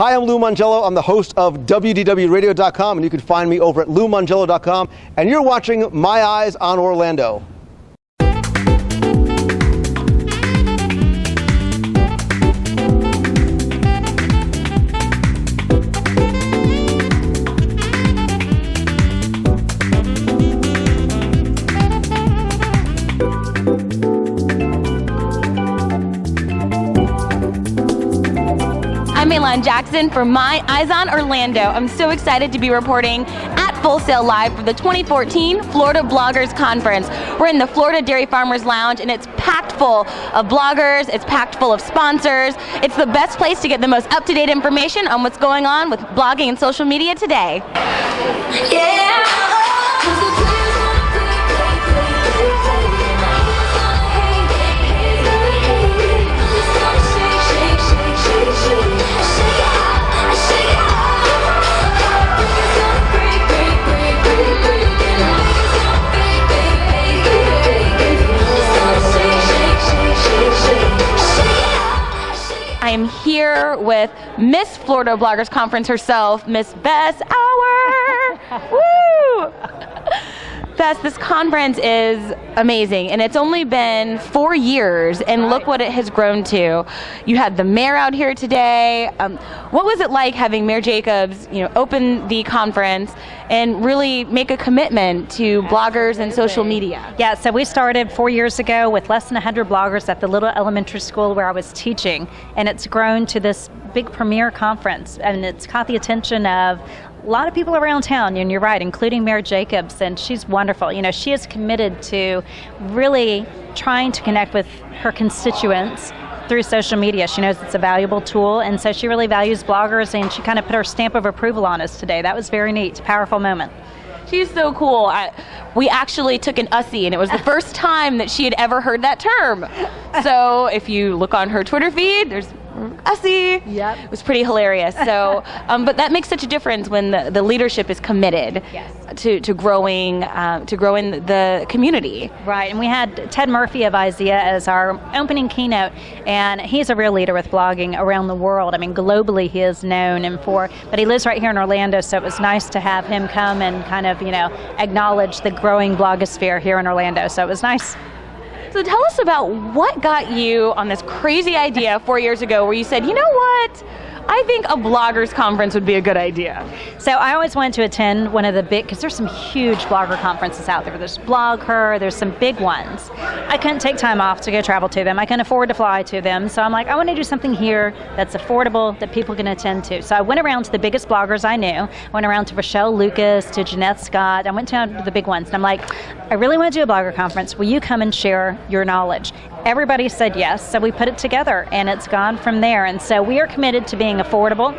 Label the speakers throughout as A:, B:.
A: Hi, I'm Lou Mongello. I'm the host of WDWRadio.com, and you can find me over at LouMongello.com. And you're watching My Eyes on Orlando.
B: I'm Maylon Jackson for My Eyes on Orlando. I'm so excited to be reporting at Full Sail Live for the 2014 Florida Bloggers Conference. We're in the Florida Dairy Farmers Lounge, and it's packed full of bloggers, it's packed full of sponsors. It's the best place to get the most up-to-date information on what's going on with blogging and social media today. Yeah. I am here with Miss Florida Bloggers Conference herself, Miss Bess Auer. Woo! Bess, this conference is amazing, and it's only been 4 years, and look what it has grown to. You had the mayor out here today. What was it like having Mayor Jacobs, open the conference and really make a commitment to bloggers and social media?
C: Yeah, so we started 4 years ago with less than 100 bloggers at the little elementary school where I was teaching, and it's grown to this big premier conference, and it's caught the attention of a lot of people around town, and you're right, including Mayor Jacobs, and she's wonderful. She is committed to really trying to connect with her constituents through social media. She knows it's a valuable tool, and so she really values bloggers, and she kind of put her stamp of approval on us today. That was very neat, powerful moment.
B: She's so cool. We actually took an Ussie, and it was the first time that she had ever heard that term. So if you look on her Twitter feed, there's Ussie. Yep. It was pretty hilarious. So, but that makes such a difference when the leadership is committed to growing the community.
C: Right, and we had Ted Murphy of IZEA as our opening keynote, and he's a real leader with blogging around the world. I mean, globally he is known, but he lives right here in Orlando, so it was nice to have him come and kind of, acknowledge the growing blogosphere here in Orlando. So it was nice.
B: So tell us about what got you on this crazy idea 4 years ago where you said, you know what? I think a bloggers conference would be a good idea.
C: So I always wanted to attend one of the big, because there's some huge blogger conferences out there. There's BlogHer, there's some big ones. I couldn't take time off to go travel to them. I couldn't afford to fly to them. So I'm like, I want to do something here that's affordable, that people can attend to. So I went around to the biggest bloggers I knew. I went around to Rochelle Lucas, to Jeanette Scott. I went to the big ones. And I'm like, I really want to do a blogger conference. Will you come and share your knowledge? Everybody said yes, so we put it together, and it's gone from there. And so we are committed to being affordable.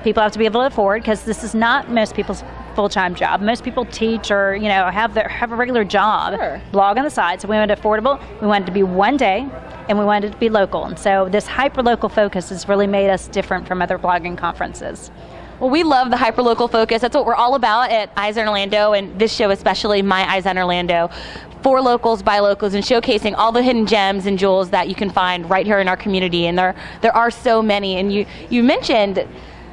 C: People have to be able to afford, because this is not most people's full-time job. Most people teach or have a regular job, blog on the side. So we wanted it affordable. We wanted it to be one day, and we wanted it to be local. And so this hyper-local focus has really made us different from other blogging conferences.
B: Well, we love the hyperlocal focus. That's what we're all about at Eyes on Orlando, and this show especially, My Eyes on Orlando, for locals, by locals, and showcasing all the hidden gems and jewels that you can find right here in our community. And there are so many. And you mentioned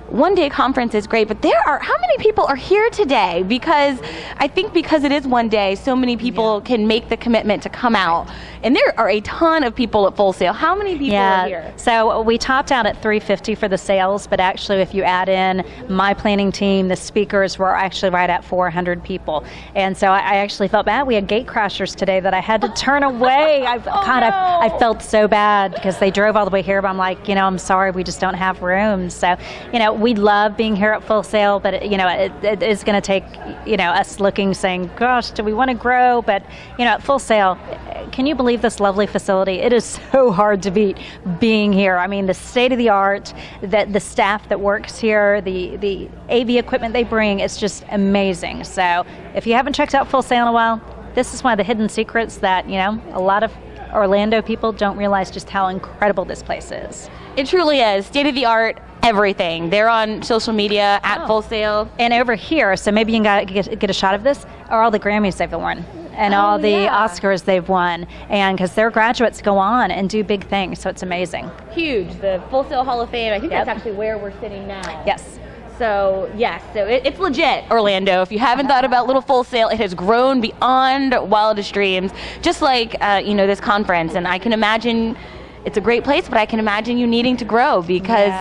B: one-day conference is great, but how many people are here today? Because I think because it is one day, so many people can make the commitment to come out. And there are a ton of people at Full Sail. How many people are here?
C: So we topped out at 350 for the sales, but actually if you add in my planning team, the speakers, were actually right at 400 people. And so I actually felt bad. We had gate crashers today that I had to turn away. I felt so bad because they drove all the way here, but I'm like, I'm sorry, we just don't have room. So, we love being here at Full Sail, but it is going to take us looking, saying, gosh, do we want to grow? But at Full Sail, can you believe this lovely facility? It is so hard to beat being here. I mean, the state of the art, the staff that works here, the AV equipment they bring, it's just amazing. So if you haven't checked out Full Sail in a while, this is one of the hidden secrets that a lot of Orlando people don't realize just how incredible this place is.
B: It truly is. State of the art. Everything. They're on social media at Full Sail.
C: And over here, so maybe you can get a shot of this, are all the Grammys they've won. and all the Oscars they've won, and because their graduates go on and do big things, so it's amazing.
B: Huge. The Full Sail Hall of Fame, I think that's actually where we're sitting now.
C: Yes.
B: So, yes, so it's legit, Orlando. If you haven't thought about Little Full Sail, it has grown beyond wildest dreams, just like, this conference. And I can imagine it's a great place, but I can imagine you needing to grow because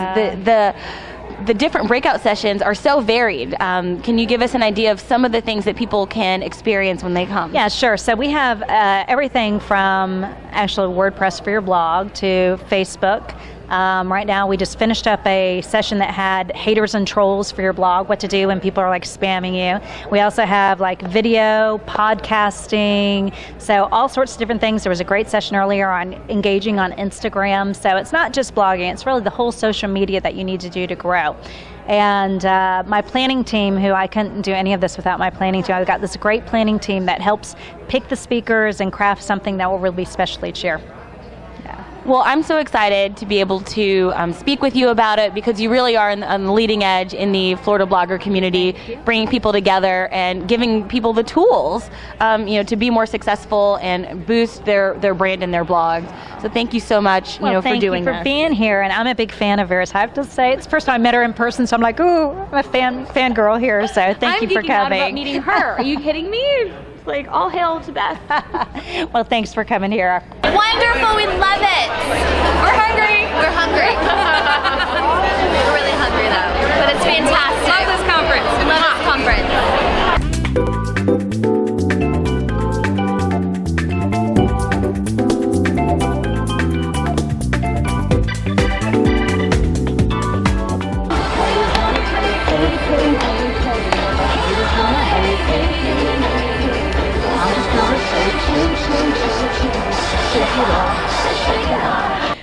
B: the different breakout sessions are so varied. Can you give us an idea of some of the things that people can experience when they come?
C: Yeah, sure. So we have everything from actually WordPress for your blog to Facebook. Right now we just finished up a session that had haters and trolls for your blog, what to do when people are like spamming you. We also have like video, podcasting, so all sorts of different things. There was a great session earlier on engaging on Instagram. So it's not just blogging, it's really the whole social media that you need to do to grow. And my planning team, who I couldn't do any of this without my planning team, I've got this great planning team that helps pick the speakers and craft something that will really be special each year.
B: Well, I'm so excited to be able to speak with you about it because you really are on the leading edge in the Florida blogger community, bringing people together and giving people the tools, to be more successful and boost their brand and their blogs. So thank you so much, for doing
C: Thank you for being here, and I'm a big fan of yours. I have to say, it's the first time I met her in person, so I'm like, ooh, I'm a fangirl here. So thank you for coming.
B: I'm geeking out about meeting her. Are you kidding me? Like, all hail to Beth.
C: Well, thanks for coming here.
D: Wonderful, we love it. We're hungry. We're hungry. We're really hungry though, but it's fantastic. Love this conference. We love this conference.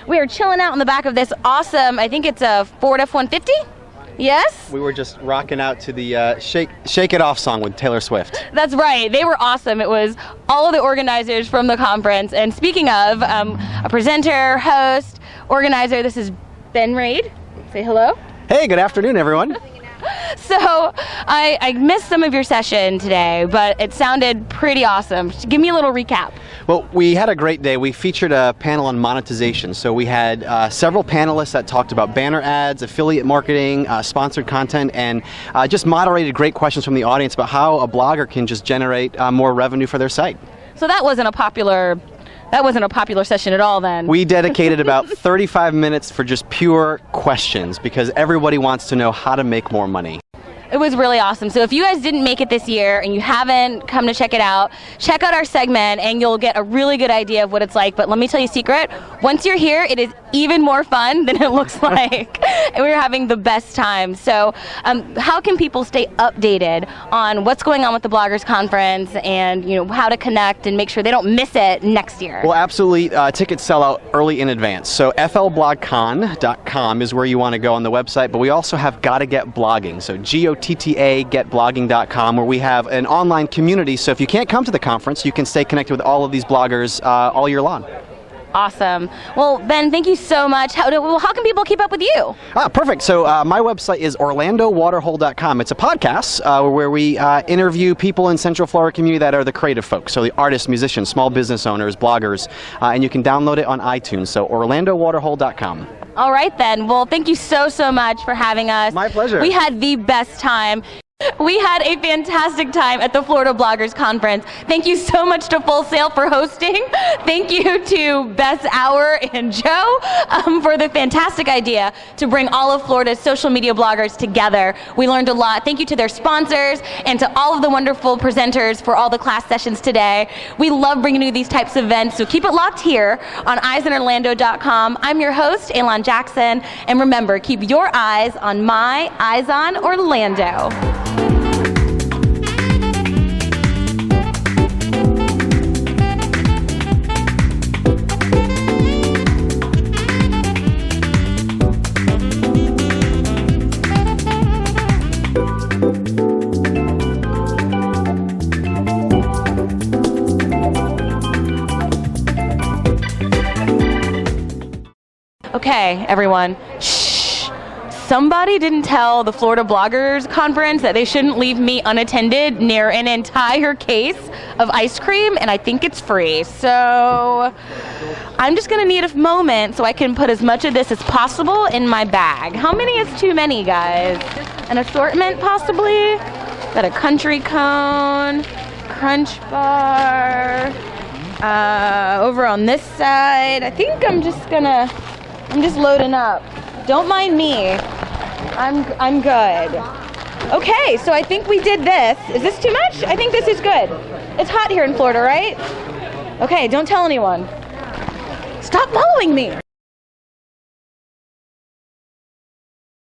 B: We are chilling out in the back of this awesome, I think it's a Ford F-150? Yes?
A: We were just rocking out to the Shake It Off song with Taylor Swift.
B: That's right. They were awesome. It was all of the organizers from the conference. And speaking of a presenter, host, organizer, this is Ben Raid. Say hello.
A: Hey, good afternoon, everyone.
B: So I missed some of your session today, but it sounded pretty awesome. Give me a little recap.
A: Well, we had a great day. We featured a panel on monetization. So we had several panelists that talked about banner ads, affiliate marketing, sponsored content, and just moderated great questions from the audience about how a blogger can just generate more revenue for their site.
B: So that wasn't a popular session at all then.
A: We dedicated about 35 minutes for just pure questions because everybody wants to know how to make more money.
B: It was really awesome. So if you guys didn't make it this year and you haven't come to check it out, check out our segment and you'll get a really good idea of what it's like. But let me tell you a secret, once you're here, it is even more fun than it looks like. And we're having the best time. So how can people stay updated on what's going on with the Bloggers Conference and how to connect and make sure they don't miss it next year?
A: Well, absolutely. Tickets sell out early in advance. So FLBlogCon.com is where you want to go on the website. But we also have Gotta Get Blogging. So GOTTA getblogging.com, where we have an online community. So if you can't come to the conference, you can stay connected with all of these bloggers all year long.
B: Awesome. Well, Ben, thank you so much. How can people keep up with you?
A: Perfect. So my website is orlandowaterhole.com. It's a podcast where we interview people in Central Florida community that are the creative folks. So the artists, musicians, small business owners, bloggers, and you can download it on iTunes. So orlandowaterhole.com.
B: All right then. Well, thank you so much for having us.
A: My pleasure.
B: We had the best time. We had a fantastic time at the Florida Bloggers Conference. Thank you so much to Full Sail for hosting. Thank you to Beth Auer and Joe for the fantastic idea to bring all of Florida's social media bloggers together. We learned a lot. Thank you to their sponsors and to all of the wonderful presenters for all the class sessions today. We love bringing you these types of events, so keep it locked here on EyesOnOrlando.com. I'm your host, Elon Jackson, and remember, keep your eyes on my Eyes on Orlando. Okay, everyone. Shh. Somebody didn't tell the Florida Bloggers Conference that they shouldn't leave me unattended near an entire case of ice cream, and I think it's free. So I'm just gonna need a moment so I can put as much of this as possible in my bag. How many is too many, guys? An assortment, possibly? Got a country cone, crunch bar. Over on this side, I think I'm just loading up. Don't mind me. I'm good. Okay, so I think we did this. Is this too much? I think this is good. It's hot here in Florida, right? Okay, don't tell anyone. Stop following me.